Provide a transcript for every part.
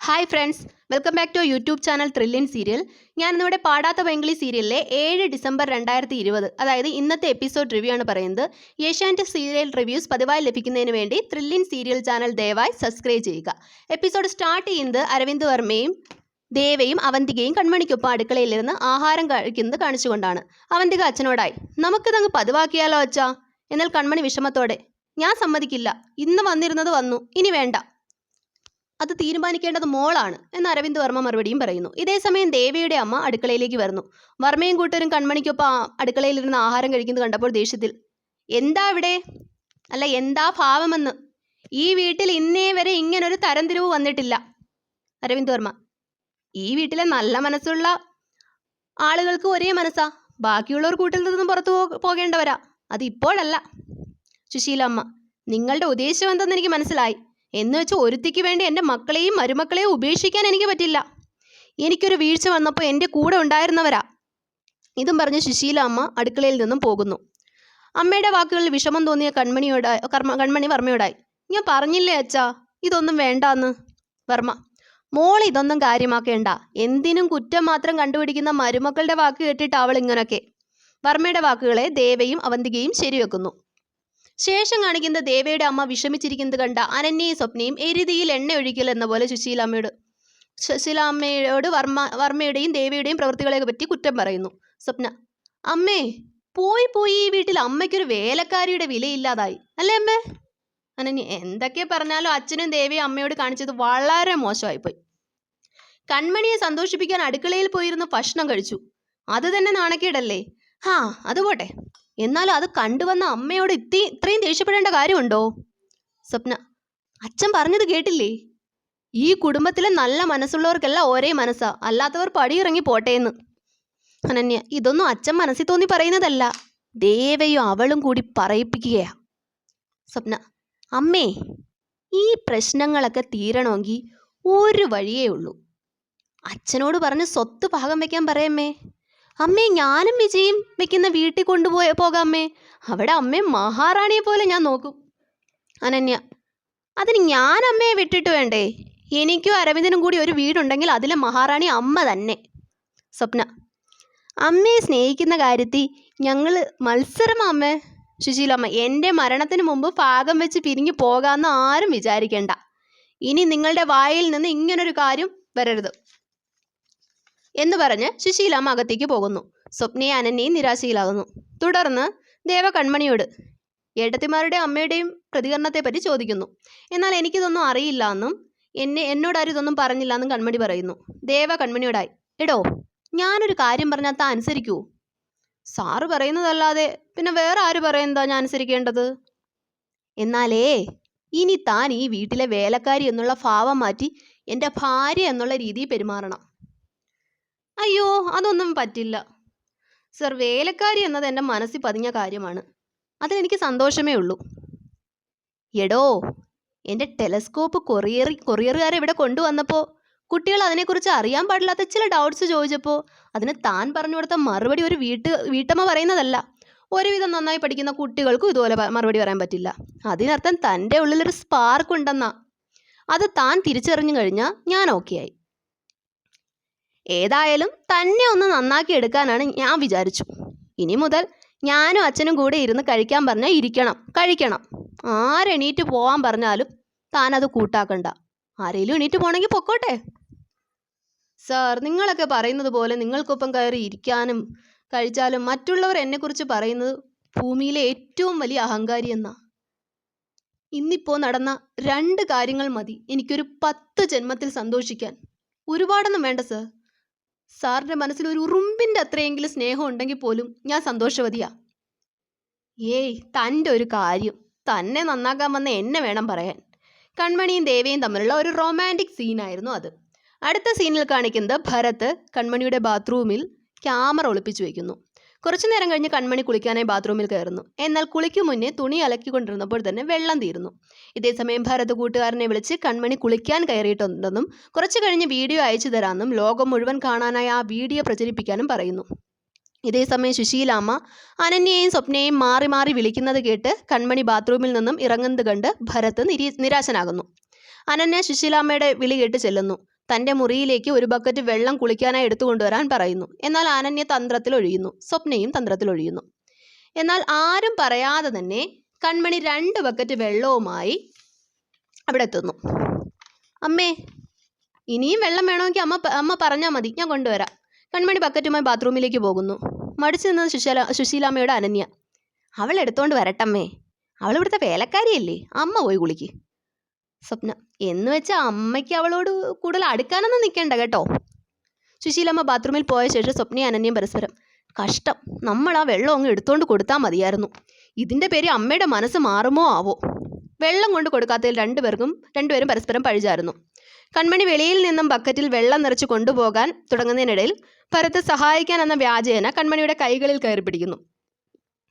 Hi friends, welcome back to YouTube channel thrilling serial. ഞാനിന്നിവിടെ പാടാത്ത പൈങ്കിളി സീരിയലിലെ 7 December 2020, അതായത് ഇന്നത്തെ എപ്പിസോഡ് റിവ്യൂ ആണ് പറയുന്നത്. ഏഷ്യാനെറ്റ് സീരിയൽ റിവ്യൂസ് പതിവായി ലഭിക്കുന്നതിന് വേണ്ടി ത്രില്ലിൻ സീരിയൽ ചാനൽ ദയവായി സബ്സ്ക്രൈബ് ചെയ്യുക. എപ്പിസോഡ് സ്റ്റാർട്ട് ചെയ്യുന്നത് അരവിന്ദ് വർമ്മയും ദേവയും അവന്തികയും കൺമണിക്കൊപ്പം അടുക്കളയിലിരുന്ന് ആഹാരം കഴിക്കുന്നത് കാണിച്ചുകൊണ്ടാണ്. അവന്തിക അച്ഛനോടായി, നമുക്കിതങ്ങ് പതിവാക്കിയാലോ അച്ഛാ? എന്നാൽ കൺമണി വിഷമത്തോടെ, ഞാൻ സമ്മതിക്കില്ല, ഇന്ന് വന്നിരുന്നത് വന്നു, ഇനി വേണ്ട, അത് തീരുമാനിക്കേണ്ടത് മോളാണ് എന്ന് അരവിന്ദ് വർമ്മ മറുപടിയും പറയുന്നു. ഇതേസമയം ദേവിയുടെ അമ്മ അടുക്കളയിലേക്ക് വരുന്നു. വർമ്മയും കൂട്ടരും കൺമണിക്കൊപ്പം അടുക്കളയിലിരുന്ന് ആഹാരം കഴിക്കുന്നത് കണ്ടപ്പോൾ ദേഷ്യത്തിൽ, എന്താ ഇവിടെ, അല്ല എന്താ ഭാവമെന്ന്, ഈ വീട്ടിൽ ഇന്നേ വരെ ഇങ്ങനൊരു തരംതിരിവ് വന്നിട്ടില്ല. അരവിന്ദ് വർമ്മ, ഈ വീട്ടിലെ നല്ല മനസ്സുള്ള ആളുകൾക്ക് ഒരേ മനസ്സാ, ബാക്കിയുള്ളവർ കൂട്ടിൽ നിന്നും പുറത്തു പോകേണ്ടവരാ, അത് ഇപ്പോഴല്ല. സുശീല അമ്മ, നിങ്ങളുടെ ഉദ്ദേശം എന്തെന്ന് എനിക്ക് മനസ്സിലായി, എന്ന് വെച്ച് ഒരുത്തിക്ക് വേണ്ടി എൻ്റെ മക്കളെയും മരുമക്കളെയും ഉപേക്ഷിക്കാൻ എനിക്ക് പറ്റില്ല. എനിക്കൊരു വീഴ്ച വന്നപ്പോൾ എൻ്റെ കൂടെ ഉണ്ടായിരുന്നവരാ. ഇതും പറഞ്ഞ് സുശീല അമ്മ അടുക്കളയിൽ നിന്നും പോകുന്നു. അമ്മയുടെ വാക്കുകളിൽ വിഷമം തോന്നിയ കൺമണി വർമ്മയോടായി, ഞാൻ പറഞ്ഞില്ലേ അച്ഛാ ഇതൊന്നും വേണ്ടാന്ന്. വർമ്മ, മോൾ ഇതൊന്നും കാര്യമാക്കേണ്ട, എന്തിനും കുറ്റം മാത്രം കണ്ടുപിടിക്കുന്ന മരുമക്കളുടെ വാക്ക് കേട്ടിട്ട് അവൾ ഇങ്ങനൊക്കെ. വർമ്മയുടെ വാക്കുകളെ ദേവയും അവന്തികയും ശരിവെക്കുന്നു. ശേഷം കാണിക്കുന്ന ദേവയുടെ അമ്മ വിഷമിച്ചിരിക്കുന്നത് കണ്ട അനന്യയും സ്വപ്നയും എരുതിയിൽ എണ്ണ ഒഴിക്കൽ എന്ന പോലെ സുശീലാമ്മയോട് വർമ്മയുടെയും ദേവിയുടെയും പ്രവൃത്തികളെ പറ്റി കുറ്റം പറയുന്നു. സ്വപ്ന, അമ്മേ പോയി പോയി ഈ വീട്ടിൽ അമ്മയ്ക്കൊരു വേലക്കാരിയുടെ വിലയില്ലാതായി അല്ലേ അമ്മേ? അനന്യ, എന്തൊക്കെ പറഞ്ഞാലും അച്ഛനും ദേവിയും അമ്മയോട് കാണിച്ചത് വളരെ മോശമായിപ്പോയി. കൺമണിയെ സന്തോഷിപ്പിക്കാൻ അടുക്കളയിൽ പോയിരുന്ന് ഭക്ഷണം കഴിച്ചു, അത് തന്നെ നാണക്കേടല്ലേ? അത് പോട്ടെ, എന്നാലും അത് കണ്ടുവന്ന അമ്മയോട് ഇത്രയും ദേഷ്യപ്പെടേണ്ട കാര്യമുണ്ടോ? സ്വപ്ന, അച്ഛൻ പറഞ്ഞത് കേട്ടില്ലേ, ഈ കുടുംബത്തിലെ നല്ല മനസ്സുള്ളവർക്കെല്ലാം ഒരേ മനസ്സാ, അല്ലാത്തവർ പടിയിറങ്ങി പോട്ടേന്ന്. അനന്യ, ഇതൊന്നും അച്ഛൻ മനസ്സിൽ തോന്നി പറയുന്നതല്ല, ദേവയും അവളും കൂടി പറയിപ്പിക്കുകയാ. സ്വപ്ന, അമ്മേ ഈ പ്രശ്നങ്ങളൊക്കെ തീരണമെങ്കിൽ ഒരു വഴിയേ ഉള്ളൂ, അച്ഛനോട് പറഞ്ഞ് സ്വത്ത് ഭാഗം വയ്ക്കാൻ പറയമ്മേ. അമ്മേ, ഞാനും വിജയും വെക്കുന്ന വീട്ടിൽ പോകാമേ, അവിടെ അമ്മയെ മഹാറാണിയെ പോലെ ഞാൻ നോക്കും. അനന്യ, അതിന് ഞാൻ അമ്മയെ വിട്ടിട്ട് വേണ്ടേ? എനിക്കും അരവിന്ദനും കൂടി ഒരു വീടുണ്ടെങ്കിൽ അതിലെ മഹാറാണി അമ്മ തന്നെ. സ്വപ്ന, അമ്മയെ സ്നേഹിക്കുന്ന കാര്യത്തിൽ ഞങ്ങൾ മത്സരമാമ്മേ. സുശീലമ്മ, എൻ്റെ മരണത്തിന് മുമ്പ് ഭാഗം വെച്ച് പിരിഞ്ഞു പോകാമെന്ന് ആരും വിചാരിക്കേണ്ട, ഇനി നിങ്ങളുടെ വായിൽ നിന്ന് ഇങ്ങനൊരു കാര്യം വരരുത് എന്ന് പറഞ്ഞ് സുശീലമ്മ അകത്തേക്ക് പോകുന്നു. സ്വപ്നയെ അനന്യയും നിരാശയിലാകുന്നു. തുടർന്ന് ദേവ കൺമണിയോട് ഏട്ടത്തിമാരുടെ അമ്മയുടെയും പ്രതികരണത്തെപ്പറ്റി ചോദിക്കുന്നു. എന്നാൽ എനിക്കിതൊന്നും അറിയില്ല എന്നും എന്നോടാരും ഇതൊന്നും പറഞ്ഞില്ല എന്നും കൺമണി പറയുന്നു. ദേവ കൺമണിയോടായി, എടോ ഞാനൊരു കാര്യം പറഞ്ഞാൽ താൻ അനുസരിക്കൂ? സാറ് പറയുന്നതല്ലാതെ പിന്നെ വേറെ ആര് പറയുന്നതാ ഞാൻ അനുസരിക്കേണ്ടത്? എന്നാലേ ഇനി താൻ ഈ വീട്ടിലെ വേലക്കാരി എന്നുള്ള ഭാവം മാറ്റി എൻ്റെ ഭാര്യ എന്നുള്ള രീതിയിൽ പെരുമാറണം. അയ്യോ, അതൊന്നും പറ്റില്ല സർ, വേലക്കാരി എന്നത് എൻ്റെ മനസ്സിൽ പതിഞ്ഞ കാര്യമാണ്, അതിലെനിക്ക് സന്തോഷമേ ഉള്ളൂ. എടോ, എൻ്റെ ടെലസ്കോപ്പ് കൊറിയറുകാരെ ഇവിടെ കൊണ്ടുവന്നപ്പോൾ കുട്ടികൾ അതിനെക്കുറിച്ച് അറിയാൻ പാടില്ലാത്ത ചില ഡൗട്ട്സ് ചോദിച്ചപ്പോൾ അതിന് താൻ പറഞ്ഞു കൊടുത്ത മറുപടി ഒരു വീട്ടമ്മ പറയുന്നതല്ല. ഒരുവിധം നന്നായി പഠിക്കുന്ന കുട്ടികൾക്കും ഇതുപോലെ മറുപടി പറയാൻ പറ്റില്ല. അതിനർത്ഥം തൻ്റെ ഉള്ളിലൊരു സ്പാർക്ക് ഉണ്ടെന്നാ. അത് താൻ തിരിച്ചറിഞ്ഞു കഴിഞ്ഞാൽ ഞാൻ ഓക്കെ ആയി. ഏതായാലും തന്നെ ഒന്ന് നന്നാക്കി എടുക്കാനാണ് ഞാൻ വിചാരിച്ചു. ഇനി മുതൽ ഞാനും അച്ഛനും കൂടെ ഇരുന്ന് കഴിക്കാൻ പറഞ്ഞാൽ കഴിക്കണം. ആരെണീറ്റ് പോവാൻ പറഞ്ഞാലും താനത് കൂട്ടാക്കണ്ട. ആരെങ്കിലും എണീറ്റ് പോകണമെങ്കിൽ പൊക്കോട്ടെ. സാർ, നിങ്ങളൊക്കെ പറയുന്നത് പോലെ നിങ്ങൾക്കൊപ്പം കയറി ഇരിക്കാനും കഴിച്ചാലും മറ്റുള്ളവർ എന്നെക്കുറിച്ച് പറയുന്നത് ഭൂമിയിലെ ഏറ്റവും വലിയ അഹങ്കാരി എന്നാ. ഇന്നിപ്പോൾ നടന്ന 2 കാര്യങ്ങൾ മതി എനിക്കൊരു 10 ജന്മത്തിൽ സന്തോഷിക്കാൻ. ഒരുപാടൊന്നും വേണ്ട സാർ. സാറിൻ്റെ മനസ്സിൽ ഒരു ഉറുമ്പിൻ്റെ അത്രയെങ്കിലും സ്നേഹം ഉണ്ടെങ്കിൽ പോലും ഞാൻ സന്തോഷവതിയാ. ഏയ്, തൻ്റെ ഒരു കാര്യം, തന്നെ നന്നാക്കാൻ വന്ന എന്നെ വേണം പറയാൻ. കൺമണിയും ദേവയും തമ്മിലുള്ള ഒരു റൊമാൻറ്റിക് സീനായിരുന്നു അത്. അടുത്ത സീനിൽ കാണിക്കുന്നത് ഭരത് കൺമണിയുടെ ബാത്റൂമിൽ ക്യാമറ ഒളിപ്പിച്ചു വയ്ക്കുന്നു. കുറച്ചു നേരം കഴിഞ്ഞ് കൺമണി കുളിക്കാനായി ബാത്റൂമിൽ കയറുന്നു. എന്നാൽ കുളിക്കു മുന്നേ തുണി അലക്കിക്കൊണ്ടിരുന്നപ്പോൾ തന്നെ വെള്ളം തീരുന്നു. ഇതേസമയം ഭരത് കൂട്ടുകാരനെ വിളിച്ച് കൺമണി കുളിക്കാൻ കയറിയിട്ടുണ്ടെന്നും കുറച്ചു കഴിഞ്ഞ് വീഡിയോ അയച്ചു തരാമെന്നും ലോകം മുഴുവൻ കാണാനായി ആ വീഡിയോ പ്രചരിപ്പിക്കാനും പറയുന്നു. ഇതേസമയം സുശീലാമ്മ അനന്യയെയും സ്വപ്നയെയും മാറി മാറി വിളിക്കുന്നത് കേട്ട് കൺമണി ബാത്റൂമിൽ നിന്നും ഇറങ്ങുന്നത് കണ്ട് ഭരത് നിരാശനാകുന്നു. അനന്യ സുശീലാമ്മയുടെ വിളി കേട്ട് ചെല്ലുന്നു. തൻ്റെ മുറിയിലേക്ക് ഒരു ബക്കറ്റ് വെള്ളം കുളിക്കാനായി എടുത്തു കൊണ്ടുവരാൻ പറയുന്നു. എന്നാൽ അനന്യ തന്ത്രത്തിലൊഴിയുന്നു. സ്വപ്നയും തന്ത്രത്തിലൊഴിയുന്നു. എന്നാൽ ആരും പറയാതെ തന്നെ കൺമണി 2 ബക്കറ്റ് വെള്ളവുമായി അവിടെ എത്തുന്നു. അമ്മേ, ഇനിയും വെള്ളം വേണമെങ്കിൽ അമ്മ പറഞ്ഞാൽ മതി, ഞാൻ കൊണ്ടുവരാം. കൺമണി ബക്കറ്റുമായി ബാത്റൂമിലേക്ക് പോകുന്നു. മടിച്ചു നിന്നത് സുശീലാമ്മയുടെ അനന്യ. അവൾ എടുത്തോണ്ട് വരട്ടമ്മേ, അവൾ ഇവിടുത്തെ വേലക്കാരിയല്ലേ, അമ്മ പോയി കുളിക്ക്. സ്വപ്ന: എന്ന് വെച്ചാൽ അമ്മയ്ക്ക് അവളോട് കൂടുതൽ അടുക്കാനൊന്നും നിൽക്കണ്ട കേട്ടോ. സുശീലമ്മ ബാത്റൂമിൽ പോയ ശേഷം സ്വപ്നയും അനന്യയും പരസ്പരം: കഷ്ടം, നമ്മൾ ആ വെള്ളം അങ്ങ് എടുത്തോണ്ട് കൊടുത്താൽ മതിയായിരുന്നു. ഇതിൻ്റെ പേര് അമ്മയുടെ മനസ്സ് മാറുമോ ആവോ. വെള്ളം കൊണ്ട് കൊടുക്കാത്തതിൽ രണ്ടുപേരും പരസ്പരം പഴിചാരുന്നു. കൺമണി വെളിയിൽ നിന്നും ബക്കറ്റിൽ വെള്ളം നിറച്ച് കൊണ്ടുപോകാൻ തുടങ്ങുന്നതിനിടയിൽ ഭരത് സഹായിക്കാൻ എന്ന വ്യാജേന കൺമണിയുടെ കൈകളിൽ കയറി പിടിക്കുന്നു.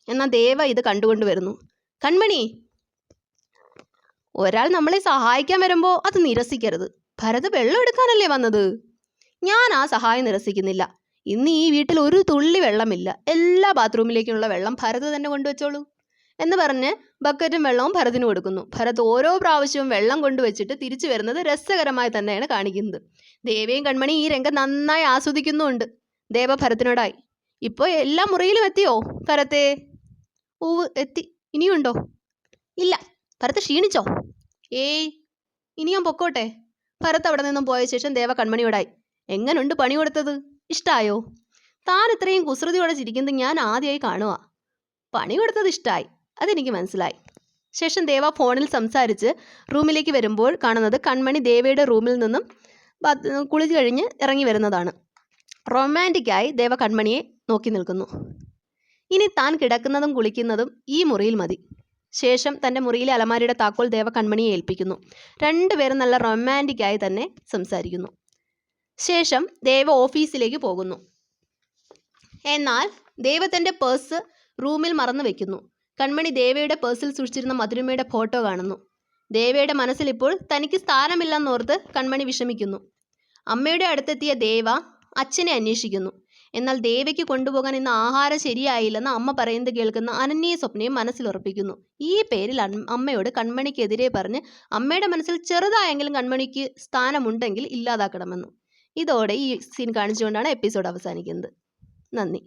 എന്നാൽ ദേവ ഇത് കണ്ടുകൊണ്ട് വരുന്നു. കൺമണി, ഒരാൾ നമ്മളെ സഹായിക്കാൻ വരുമ്പോൾ അത് നിരസിക്കരുത്. ഭരത് വെള്ളം എടുക്കാനല്ലേ വന്നത്. ഞാൻ ആ സഹായം നിരസിക്കുന്നില്ല. ഇന്ന് ഈ വീട്ടിൽ ഒരു തുള്ളി വെള്ളമില്ല. എല്ലാ ബാത്റൂമിലേക്കുള്ള വെള്ളം ഭരത് തന്നെ കൊണ്ടുവച്ചോളൂ എന്ന് പറഞ്ഞ് ബക്കറ്റും വെള്ളവും ഭരതിന് കൊടുക്കുന്നു. ഭരത് ഓരോ പ്രാവശ്യവും വെള്ളം കൊണ്ടുവച്ചിട്ട് തിരിച്ചു വരുന്നത് രസകരമായി തന്നെയാണ് കാണിക്കുന്നത്. ദേവയും കൺമണി ഈ രംഗം നന്നായി ആസ്വദിക്കുന്നുമുണ്ട്. ദേവ ഭരത്തിനോടായി: ഇപ്പോൾ എല്ലാ മുറിയിലും എത്തിയോ ഭരത്തേ? ഊവ്, എത്തി. ഇനിയുണ്ടോ? ഇല്ല. ഭരത് ക്ഷീണിച്ചോ? ഏയ്, ഇനി ഞാൻ പൊക്കോട്ടെ. ഭരത് അവിടെ നിന്നും പോയ ശേഷം ദേവ കൺമണിയോടായി: എങ്ങനുണ്ട് പണി കൊടുത്തത്? ഇഷ്ടായോ? താൻ ഇത്രയും കുസൃതിയോടെ ചിരിക്കുന്നത് ഞാൻ ആദ്യമായി കാണുക. പണി കൊടുത്തത് ഇഷ്ടമായി, അതെനിക്ക് മനസ്സിലായി. ശേഷം ദേവ ഫോണിൽ സംസാരിച്ച് റൂമിലേക്ക് വരുമ്പോൾ കാണുന്നത് കൺമണി ദേവയുടെ റൂമിൽ നിന്നും കുളിച്ച് കഴിഞ്ഞ് ഇറങ്ങി വരുന്നതാണ്. റൊമാൻറ്റിക്കായി ദേവ കൺമണിയെ നോക്കി നിൽക്കുന്നു. ഇനി താൻ കിടക്കുന്നതും കുളിക്കുന്നതും ഈ മുറിയിൽ മതി. ശേഷം തൻ്റെ മുറിയിലെ അലമാരിയുടെ താക്കോൽ ദേവ കൺമണിയെ ഏൽപ്പിക്കുന്നു. രണ്ടുപേരും നല്ല റൊമാൻറ്റിക്കായി തന്നെ സംസാരിക്കുന്നു. ശേഷം ദേവ ഓഫീസിലേക്ക് പോകുന്നു. എന്നാൽ ദേവ തൻ്റെ പേഴ്സ് റൂമിൽ മറന്നു വെക്കുന്നു. കൺമണി ദേവയുടെ പേഴ്സിൽ സൂക്ഷിച്ചിരുന്ന മധുരിമയുടെ ഫോട്ടോ കാണുന്നു. ദേവയുടെ മനസ്സിൽ ഇപ്പോൾ തനിക്ക് സ്ഥാനമില്ലെന്നോർത്ത് കൺമണി വിഷമിക്കുന്നു. അമ്മയുടെ അടുത്തെത്തിയ ദേവ അച്ഛനെ അന്വേഷിക്കുന്നു. എന്നാൽ ദേവയ്ക്ക് കൊണ്ടുപോകാൻ ഇന്ന് ആഹാരം ശരിയായില്ലെന്ന് അമ്മ പറയുന്നത് കേൾക്കുന്ന അനന്യയും സ്വപ്നയും മനസ്സിലുറപ്പിക്കുന്നു. ഈ പേരിൽ അമ്മയോട് കൺമണിക്കെതിരെ പറഞ്ഞ് അമ്മയുടെ മനസ്സിൽ ചെറുതായെങ്കിലും കൺമണിക്ക് സ്ഥാനമുണ്ടെങ്കിൽ ഇല്ലാതാക്കണമെന്ന്. ഇതോടെ ഈ സീൻ കാണിച്ചുകൊണ്ടാണ് എപ്പിസോഡ് അവസാനിക്കുന്നത്. നന്ദി.